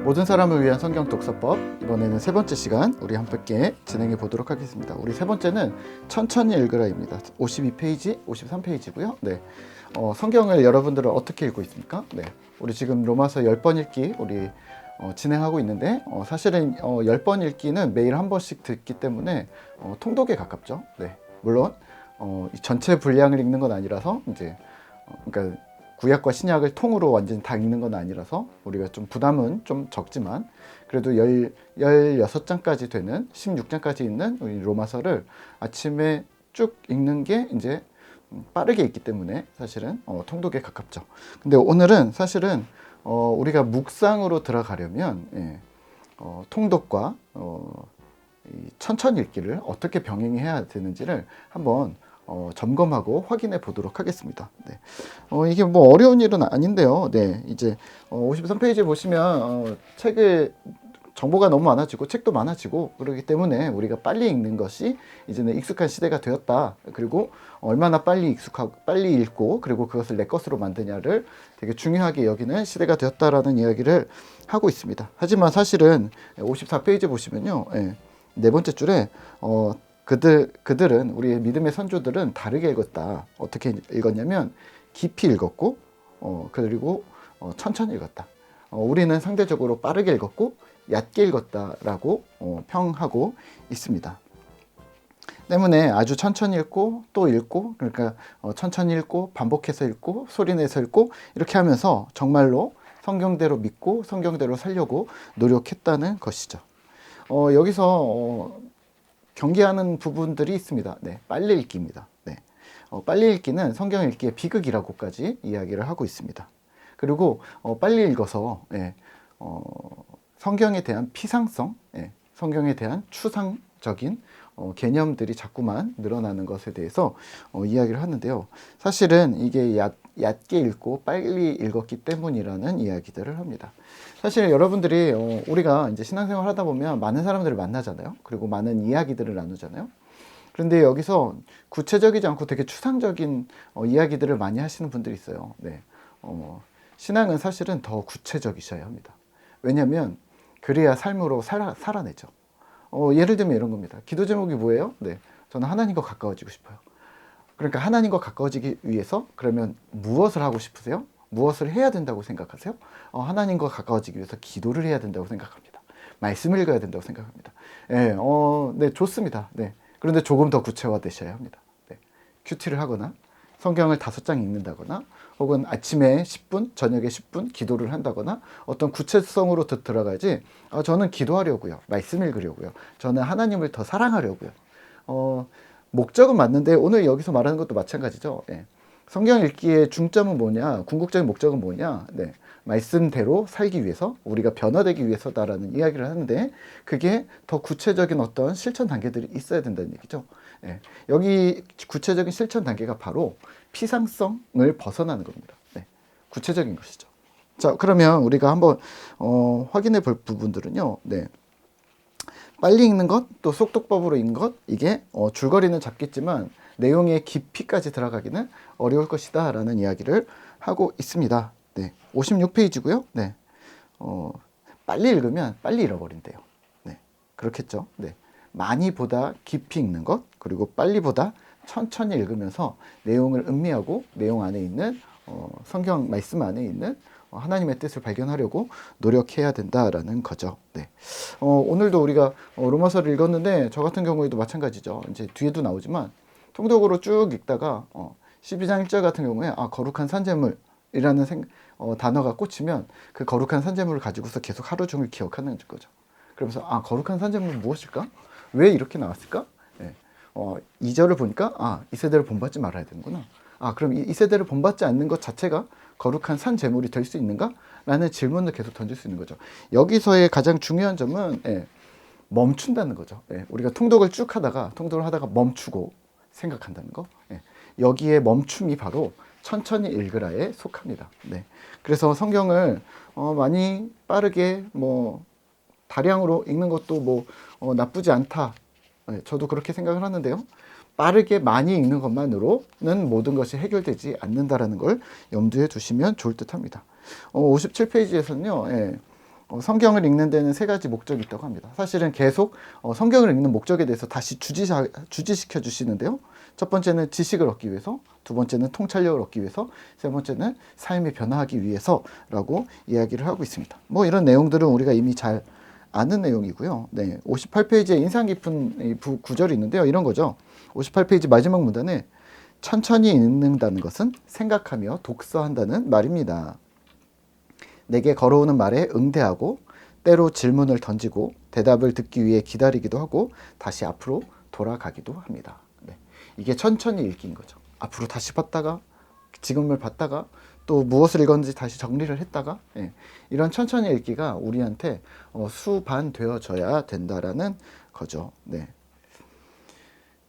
모든 사람을 위한 성경 독서법, 이번에는 세 번째 시간 우리 함께 진행해 보도록 하겠습니다. 우리 세 번째는 천천히 읽으라입니다. 52페이지, 53페이지고요. 네. 성경을 여러분들은 어떻게 읽고 있습니까? 네. 우리 지금 로마서 10번 읽기 우리 진행하고 있는데 사실은 10번 읽기는 매일 한 번씩 듣기 때문에 통독에 가깝죠. 네. 물론 전체 분량을 읽는 건 아니라서 이제 그러니까 구약과 신약을 통으로 완전히 다 읽는 건 아니라서 우리가 좀 부담은 좀 적지만 그래도 16장까지 되는 16장까지 있는 우리 로마서를 아침에 쭉 읽는 게 이제 빠르게 읽기 때문에 사실은 통독에 가깝죠. 근데 오늘은 사실은 우리가 묵상으로 들어가려면 통독과 천천히 읽기를 어떻게 병행해야 되는지를 한번 점검하고 확인해 보도록 하겠습니다. 네. 이게 뭐 어려운 일은 아닌데요. 네. 이제 53페이지 보시면 책의 정보가 너무 많아지고 책도 많아지고 그렇기 때문에 우리가 빨리 읽는 것이 이제는 익숙한 시대가 되었다. 그리고 얼마나 빨리 읽고 그리고 그것을 내 것으로 만드냐를 되게 중요하게 여기는 시대가 되었다라는 이야기를 하고 있습니다. 하지만 사실은 54페이지 보시면요. 네 번째 줄에 그들은 우리의 믿음의 선조들은 다르게 읽었다. 어떻게 읽었냐면 깊이 읽었고 그리고 천천히 읽었다. 우리는 상대적으로 빠르게 읽었고 얕게 읽었다라고 평하고 있습니다. 때문에 아주 천천히 읽고 또 읽고 그러니까 천천히 읽고 반복해서 읽고 소리내서 읽고 이렇게 하면서 정말로 성경대로 믿고 성경대로 살려고 노력했다는 것이죠. 여기서 경계하는 부분들이 있습니다. 네, 빨리 읽기입니다. 네, 빨리 읽기는 성경 읽기의 비극이라고까지 이야기를 하고 있습니다. 그리고 빨리 읽어서 성경에 대한 피상성, 성경에 대한 추상적인 개념들이 자꾸만 늘어나는 것에 대해서 이야기를 하는데요. 사실은 이게 얕게 읽고 빨리 읽었기 때문이라는 이야기들을 합니다. 사실 여러분들이 우리가 이제 신앙생활 하다 보면 많은 사람들을 만나잖아요. 그리고 많은 이야기들을 나누잖아요. 그런데 여기서 구체적이지 않고 되게 추상적인 이야기들을 많이 하시는 분들이 있어요. 네. 신앙은 사실은 더 구체적이셔야 합니다. 왜냐하면 그래야 삶으로 살아내죠. 예를 들면 이런 겁니다. 기도 제목이 뭐예요? 네, 저는 하나님과 가까워지고 싶어요. 그러니까 하나님과 가까워지기 위해서 그러면 무엇을 하고 싶으세요? 무엇을 해야 된다고 생각하세요? 하나님과 가까워지기 위해서 기도를 해야 된다고 생각합니다. 말씀을 읽어야 된다고 생각합니다. 네, 좋습니다. 네, 그런데 조금 더 구체화되셔야 합니다. 네, 큐티를 하거나 성경을 5장 읽는다거나 혹은 아침에 10분, 저녁에 10분 기도를 한다거나 어떤 구체성으로 들어가지 저는 기도하려고요. 말씀 읽으려고요. 저는 하나님을 더 사랑하려고요. 목적은 맞는데 오늘 여기서 말하는 것도 마찬가지죠. 성경 읽기의 중점은 뭐냐? 궁극적인 목적은 뭐냐? 네, 말씀대로 살기 위해서 우리가 변화되기 위해서다라는 이야기를 하는데 그게 더 구체적인 어떤 실천 단계들이 있어야 된다는 얘기죠. 여기 구체적인 실천 단계가 바로 피상성을 벗어나는 겁니다. 네, 구체적인 것이죠. 자, 그러면 우리가 한번 확인해 볼 부분들은요. 네, 빨리 읽는 것, 또 속독법으로 읽는 것, 이게 줄거리는 잡겠지만 내용의 깊이까지 들어가기는 어려울 것이다 라는 이야기를 하고 있습니다. 네, 56페이지고요. 네, 빨리 읽으면 빨리 잃어버린대요. 네, 그렇겠죠. 네, 많이 보다 깊이 읽는 것, 그리고 빨리 보다 천천히 읽으면서 내용을 음미하고 내용 안에 있는 성경 말씀 안에 있는 하나님의 뜻을 발견하려고 노력해야 된다라는 거죠. 네. 오늘도 우리가 로마서를 읽었는데 저 같은 경우에도 마찬가지죠. 이제 뒤에도 나오지만 통독으로 쭉 읽다가 12장 1절 같은 경우에 거룩한 산재물이라는 단어가 꽂히면 그 거룩한 산재물을 가지고서 계속 하루 종일 기억하는 거죠. 그러면서 거룩한 산재물은 무엇일까? 왜 이렇게 나왔을까? 2절을 보니까 이 세대를 본받지 말아야 되는구나. 그럼 이 세대를 본받지 않는 것 자체가 거룩한 산 제물이 될 수 있는가? 라는 질문을 계속 던질 수 있는 거죠. 여기서의 가장 중요한 점은 멈춘다는 거죠. 우리가 통독을 하다가 멈추고 생각한다는 거. 여기에 멈춤이 바로 천천히 읽으라에 속합니다. 네. 그래서 성경을 많이 빠르게 다량으로 읽는 것도 나쁘지 않다. 저도 그렇게 생각을 하는데요. 빠르게 많이 읽는 것만으로는 모든 것이 해결되지 않는다라는 걸 염두에 두시면 좋을 듯 합니다. 57페이지에서는요. 성경을 읽는 데는 세 가지 목적이 있다고 합니다. 사실은 계속 성경을 읽는 목적에 대해서 다시 주지시켜 주시는데요. 첫 번째는 지식을 얻기 위해서, 두 번째는 통찰력을 얻기 위해서, 세 번째는 삶이 변화하기 위해서라고 이야기를 하고 있습니다. 뭐 이런 내용들은 우리가 이미 잘 아는 내용이고요. 네, 58페이지에 인상 깊은 구절이 있는데요. 이런 거죠. 58페이지 마지막 문단에 천천히 읽는다는 것은 생각하며 독서한다는 말입니다. 내게 걸어오는 말에 응대하고 때로 질문을 던지고 대답을 듣기 위해 기다리기도 하고 다시 앞으로 돌아가기도 합니다. 네. 이게 천천히 읽기인 거죠. 앞으로 다시 봤다가 지금을 봤다가 또 무엇을 읽었는지 다시 정리를 했다가 이런 천천히 읽기가 우리한테 수반되어져야 된다라는 거죠. 네.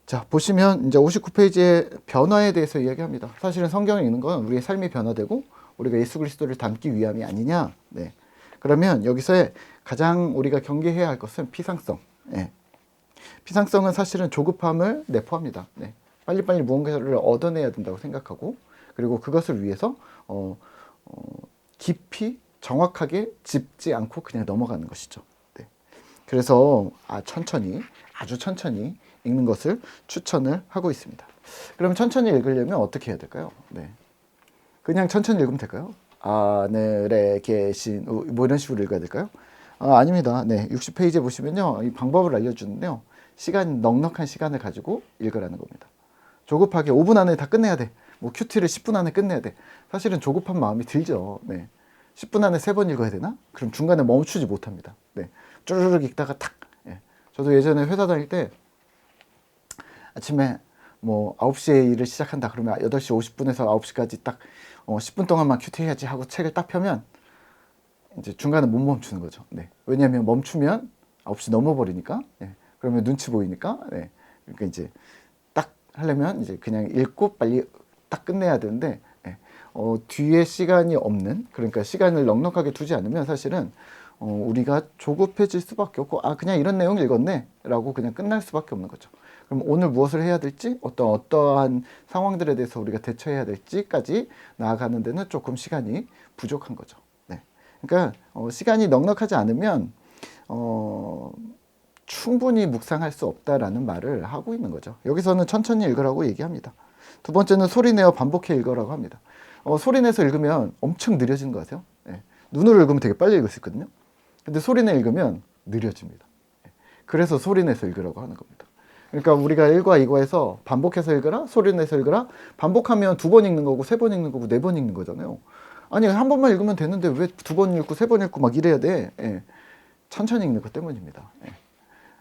자, 보시면 이제 59페이지에 변화에 대해서 이야기합니다. 사실은 성경을 읽는 건 우리의 삶이 변화되고 우리가 예수 그리스도를 닮기 위함이 아니냐. 네. 그러면 여기서 가장 우리가 경계해야 할 것은 피상성. 피상성은 사실은 조급함을 내포합니다. 네. 빨리빨리 무언가를 얻어내야 된다고 생각하고 그리고 그것을 위해서 깊이 정확하게 짚지 않고 그냥 넘어가는 것이죠. 네. 그래서 천천히 아주 천천히 읽는 것을 추천을 하고 있습니다. 그럼 천천히 읽으려면 어떻게 해야 될까요? 네. 그냥 천천히 읽으면 될까요? 하늘에 계신 뭐 이런 식으로 읽어야 될까요? 아닙니다. 네, 60페이지에 보시면요, 이 방법을 알려주는데요. 넉넉한 시간을 가지고 읽으라는 겁니다. 조급하게 5분 안에 다 끝내야 돼. 뭐 큐티를 10분 안에 끝내야 돼. 사실은 조급한 마음이 들죠. 네. 10분 안에 3번 읽어야 되나? 그럼 중간에 멈추지 못합니다. 네. 쭈르륵 읽다가 탁. 저도 예전에 회사 다닐 때 아침에 뭐 9시에 일을 시작한다 그러면 8시 50분에서 9시까지 딱 10분 동안만 큐티 해야지 하고 책을 딱 펴면 이제 중간에 못 멈추는 거죠. 네. 왜냐하면 멈추면 9시 넘어버리니까. 그러면 눈치 보이니까. 그러니까 이제 딱 하려면 이제 그냥 읽고 빨리 딱 끝내야 되는데 뒤에 시간이 없는, 그러니까 시간을 넉넉하게 두지 않으면 사실은 우리가 조급해질 수밖에 없고 그냥 이런 내용 읽었네 라고 그냥 끝날 수밖에 없는 거죠. 그럼 오늘 무엇을 해야 될지 어떠한 상황들에 대해서 우리가 대처해야 될지까지 나아가는 데는 조금 시간이 부족한 거죠. 네. 그러니까 시간이 넉넉하지 않으면 충분히 묵상할 수 없다라는 말을 하고 있는 거죠. 여기서는 천천히 읽으라고 얘기합니다. 두 번째는 소리내어 반복해 읽으라고 합니다. 소리내서 읽으면 엄청 느려지는 거 아세요? 눈으로 읽으면 되게 빨리 읽을 수 있거든요. 근데 소리내 읽으면 느려집니다. 그래서 소리내서 읽으라고 하는 겁니다. 그러니까 우리가 1과 2과에서 반복해서 읽으라, 소리내서 읽으라, 반복하면 2번 읽는 거고 3번 읽는 거고 4번 읽는 거잖아요. 아니 한 번만 읽으면 되는데 왜 2번 읽고 3번 읽고 막 이래야 돼? 천천히 읽는 것 때문입니다.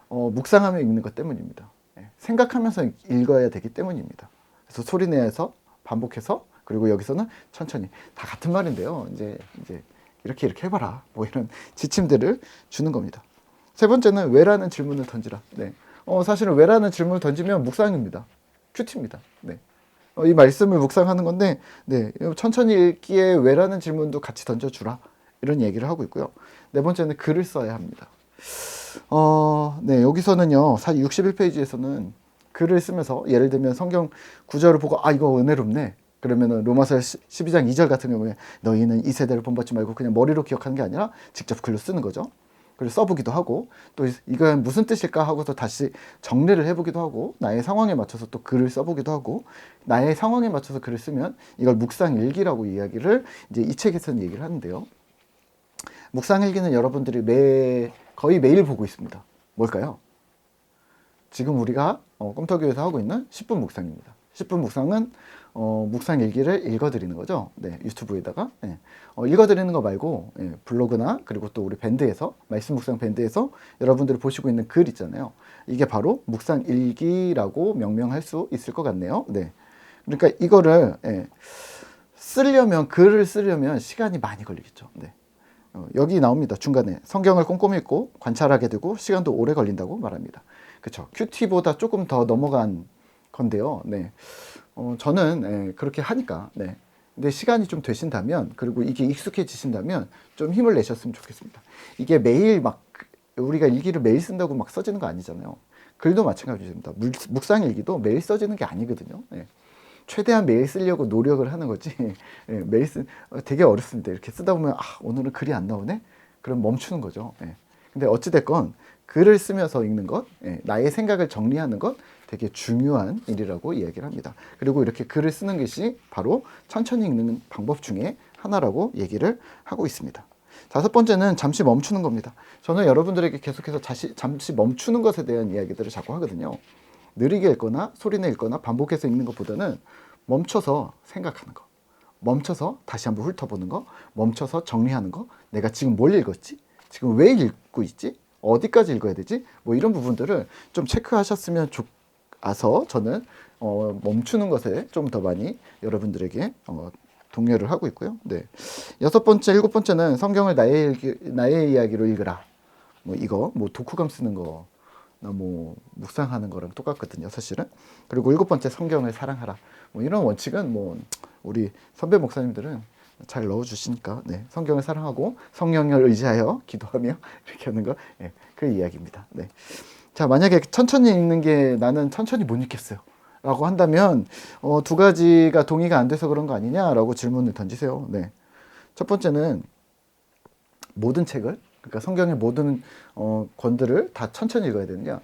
묵상하며 읽는 것 때문입니다. 생각하면서 읽어야 되기 때문입니다. 그래서 소리내서 반복해서 그리고 여기서는 천천히 다 같은 말인데요. 이제 이렇게 해봐라. 뭐 이런 지침들을 주는 겁니다. 세 번째는 왜라는 질문을 던지라. 네. 사실은 왜라는 질문을 던지면 묵상입니다. 큐티입니다. 네. 이 말씀을 묵상하는 건데, 네. 천천히 읽기에 왜라는 질문도 같이 던져주라. 이런 얘기를 하고 있고요. 네 번째는 글을 써야 합니다. 네. 여기서는요, 61페이지에서는 글을 쓰면서 예를 들면 성경 구절을 보고 이거 은혜롭네. 그러면은 로마서 12장 2절 같은 경우에 너희는 이 세대를 본받지 말고 그냥 머리로 기억하는 게 아니라 직접 글로 쓰는 거죠. 그리고 써보기도 하고 또 이건 무슨 뜻일까 하고서 다시 정리를 해보기도 하고 나의 상황에 맞춰서 또 글을 써보기도 하고 나의 상황에 맞춰서 글을 쓰면 이걸 묵상일기라고 이야기를 이제 이 책에서는 얘기를 하는데요. 묵상일기는 여러분들이 거의 매일 보고 있습니다. 뭘까요? 지금 우리가 꿈터교에서 하고 있는 10분 묵상입니다. 10분 묵상은 묵상 일기를 읽어드리는 거죠. 네, 유튜브에다가 읽어드리는 거 말고 블로그나 그리고 또 우리 밴드에서 말씀 묵상 밴드에서 여러분들이 보시고 있는 글 있잖아요. 이게 바로 묵상 일기라고 명명할 수 있을 것 같네요. 네, 그러니까 이거를 글을 쓰려면 시간이 많이 걸리겠죠. 네. 여기 나옵니다. 중간에 성경을 꼼꼼히 읽고 관찰하게 되고 시간도 오래 걸린다고 말합니다. 그렇죠. 큐티보다 조금 더 넘어간 건데요. 네. 저는 그렇게 하니까. 네. 근데 시간이 좀 되신다면 그리고 이게 익숙해지신다면 좀 힘을 내셨으면 좋겠습니다. 이게 매일 막 우리가 일기를 매일 쓴다고 막 써지는 거 아니잖아요. 글도 마찬가지입니다. 묵상 일기도 매일 써지는 게 아니거든요. 네. 최대한 매일 쓰려고 노력을 하는 거지. 매일 되게 어렵습니다. 이렇게 쓰다 보면 오늘은 글이 안 나오네. 그럼 멈추는 거죠. 예. 근데 어찌됐건 글을 쓰면서 읽는 것, 예, 나의 생각을 정리하는 것 되게 중요한 일이라고 이야기를 합니다. 그리고 이렇게 글을 쓰는 것이 바로 천천히 읽는 방법 중에 하나라고 얘기를 하고 있습니다. 다섯 번째는 잠시 멈추는 겁니다. 저는 여러분들에게 계속해서 잠시 멈추는 것에 대한 이야기들을 자꾸 하거든요. 느리게 읽거나 소리내 읽거나 반복해서 읽는 것보다는 멈춰서 생각하는 거, 멈춰서 다시 한번 훑어보는 거, 멈춰서 정리하는 거, 내가 지금 뭘 읽었지? 지금 왜 읽고 있지? 어디까지 읽어야 되지? 뭐 이런 부분들을 좀 체크하셨으면 좋아서 저는 멈추는 것에 좀 더 많이 여러분들에게 독려를 하고 있고요. 네. 여섯 번째, 일곱 번째는 성경을 나의 이야기로 읽으라. 뭐 이거 뭐 독후감 쓰는 거, 뭐 묵상하는 거랑 똑같거든요, 사실은. 그리고 일곱 번째, 성경을 사랑하라. 뭐 이런 원칙은 뭐 우리 선배 목사님들은 잘 넣어주시니까, 네, 성경을 사랑하고 성령을 의지하여 기도하며 이렇게 하는 거, 네, 그 이야기입니다. 네. 자, 만약에 천천히 읽는 게 나는 천천히 못 읽겠어요 라고 한다면 두 가지가 동의가 안 돼서 그런 거 아니냐라고 질문을 던지세요. 네. 첫 번째는 모든 책을, 그러니까 성경의 모든 권들을 다 천천히 읽어야 되느냐?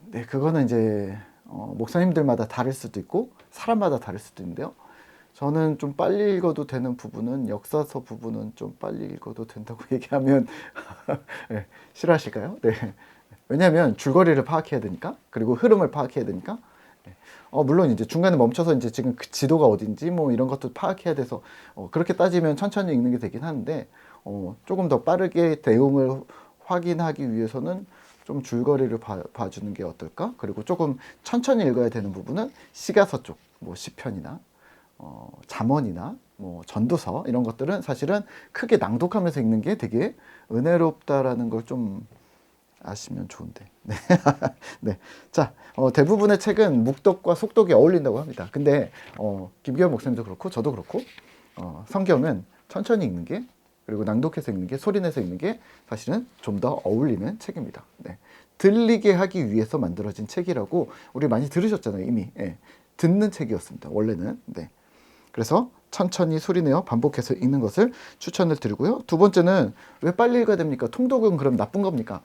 네, 그거는 이제 목사님들마다 다를 수도 있고 사람마다 다를 수도 있는데요. 저는 좀 빨리 읽어도 되는 부분은, 역사서 부분은 좀 빨리 읽어도 된다고 얘기하면 네, 싫어하실까요? 네. 왜냐하면 줄거리를 파악해야 되니까, 그리고 흐름을 파악해야 되니까. 네. 물론 이제 중간에 멈춰서 이제 지금 그 지도가 어딘지 뭐 이런 것도 파악해야 돼서 그렇게 따지면 천천히 읽는 게 되긴 하는데, 조금 더 빠르게 내용을 확인하기 위해서는 좀 줄거리를 봐주는 게 어떨까? 그리고 조금 천천히 읽어야 되는 부분은 시가서 쪽, 뭐 시편이나 잠언이나 뭐 전도서 이런 것들은 사실은 크게 낭독하면서 읽는 게 되게 은혜롭다라는 걸 좀 아시면 좋은데. 네. 네. 자, 대부분의 책은 묵독과 속독이 어울린다고 합니다. 근데 김기현 목사님도 그렇고 저도 그렇고 성경은 천천히 읽는 게, 그리고 낭독해서 읽는 게, 소리내서 읽는 게 사실은 좀 더 어울리는 책입니다. 네. 들리게 하기 위해서 만들어진 책이라고 우리 많이 들으셨잖아요, 이미. 예. 듣는 책이었습니다, 원래는. 네. 그래서 천천히 소리내어 반복해서 읽는 것을 추천을 드리고요. 두 번째는 왜 빨리 읽어야 됩니까? 통독은 그럼 나쁜 겁니까?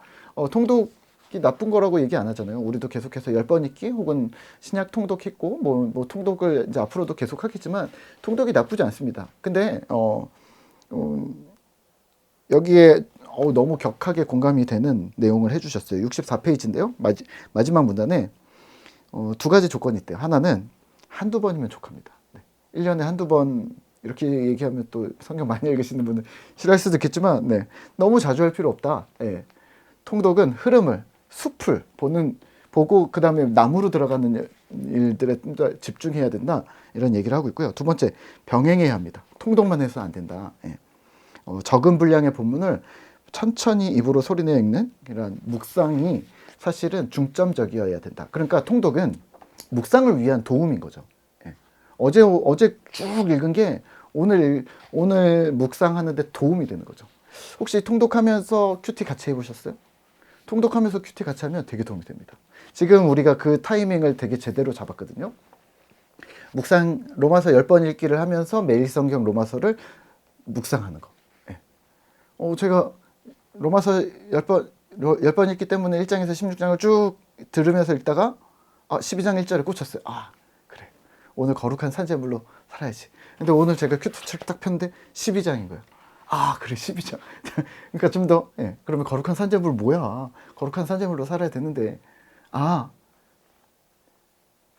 통독이 나쁜 거라고 얘기 안 하잖아요. 우리도 계속해서 10번 읽기 혹은 신약 통독했고 뭐 통독을 이제 앞으로도 계속 하겠지만 통독이 나쁘지 않습니다. 근데 여기에 너무 격하게 공감이 되는 내용을 해주셨어요. 64페이지인데요. 마지막 문단에 두 가지 조건이 있대요. 하나는 한두 번이면 족합니다. 네. 1년에 한두 번, 이렇게 얘기하면 또 성경 많이 읽으시는 분은 싫어할 수도 있겠지만, 네, 너무 자주 할 필요 없다. 네. 통독은 흐름을, 숲을 보고 그 다음에 나무로 들어가는 일들에 좀 더 집중해야 된다, 이런 얘기를 하고 있고요. 두 번째, 병행해야 합니다. 통독만 해서 안 된다. 네. 적은 분량의 본문을 천천히 입으로 소리내어 읽는 이런 묵상이 사실은 중점적이어야 된다. 그러니까 통독은 묵상을 위한 도움인 거죠. 예. 어제 쭉 읽은 게 오늘 묵상하는데 도움이 되는 거죠. 혹시 통독하면서 큐티 같이 해보셨어요? 통독하면서 큐티 같이 하면 되게 도움이 됩니다. 지금 우리가 그 타이밍을 되게 제대로 잡았거든요. 묵상 로마서 10번 읽기를 하면서 매일 성경 로마서를 묵상하는 거. 예. 제가 로마서 10번 읽기 때문에 1장에서 16장을 쭉 들으면서 읽다가 12장 1절에 꽂혔어요. 그래, 오늘 거룩한 산재물로 살아야지. 근데 오늘 제가 큐티책을 딱 폈는데 12장인 거예요. 그래, 12장. 그러니까 좀 더, 예, 그러면 거룩한 산재물 뭐야? 거룩한 산재물로 살아야 되는데,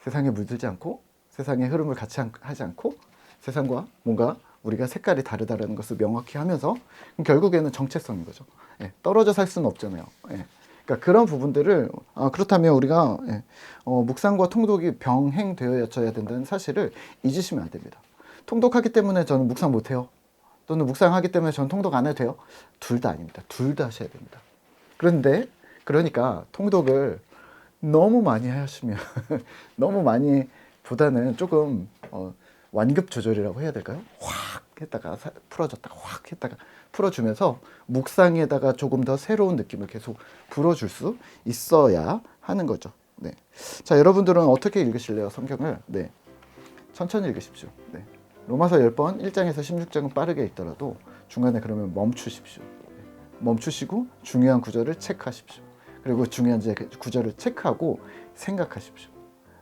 세상에 물들지 않고, 세상의 흐름을 같이 하지 않고, 세상과 뭔가 우리가 색깔이 다르다는 것을 명확히 하면서, 결국에는 정체성인 거죠. 예, 떨어져 살 수는 없잖아요. 예. 그러니까 그런 부분들을, 그렇다면 우리가, 예, 묵상과 통독이 병행되어져야 된다는 사실을 잊으시면 안 됩니다. 통독하기 때문에 저는 묵상 못해요. 또는 묵상하기 때문에 저는 통독 안 해도 돼요. 둘 다 아닙니다. 둘 다 하셔야 됩니다. 그러니까 통독을 너무 많이 하시면 너무 많이 보다는 조금 완급 조절이라고 해야 될까요? 확 했다가 풀어줬다가 확 했다가 풀어주면서 묵상에다가 조금 더 새로운 느낌을 계속 불어줄 수 있어야 하는 거죠. 네. 자, 여러분들은 어떻게 읽으실래요, 성경을? 네. 천천히 읽으십시오. 네. 로마서 10번 1장에서 16장은 빠르게 읽더라도 중간에 그러면 멈추십시오. 멈추시고 중요한 구절을 체크하십시오. 그리고 중요한 구절을 체크하고 생각하십시오.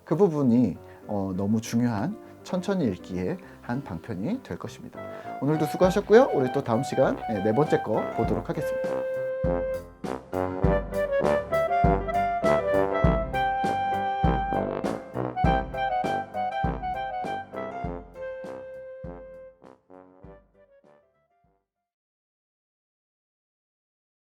그 부분이 너무 중요한 천천히 읽기의 한 방편이 될 것입니다. 오늘도 수고하셨고요. 우리 또 다음 시간 네 번째 거 보도록 하겠습니다.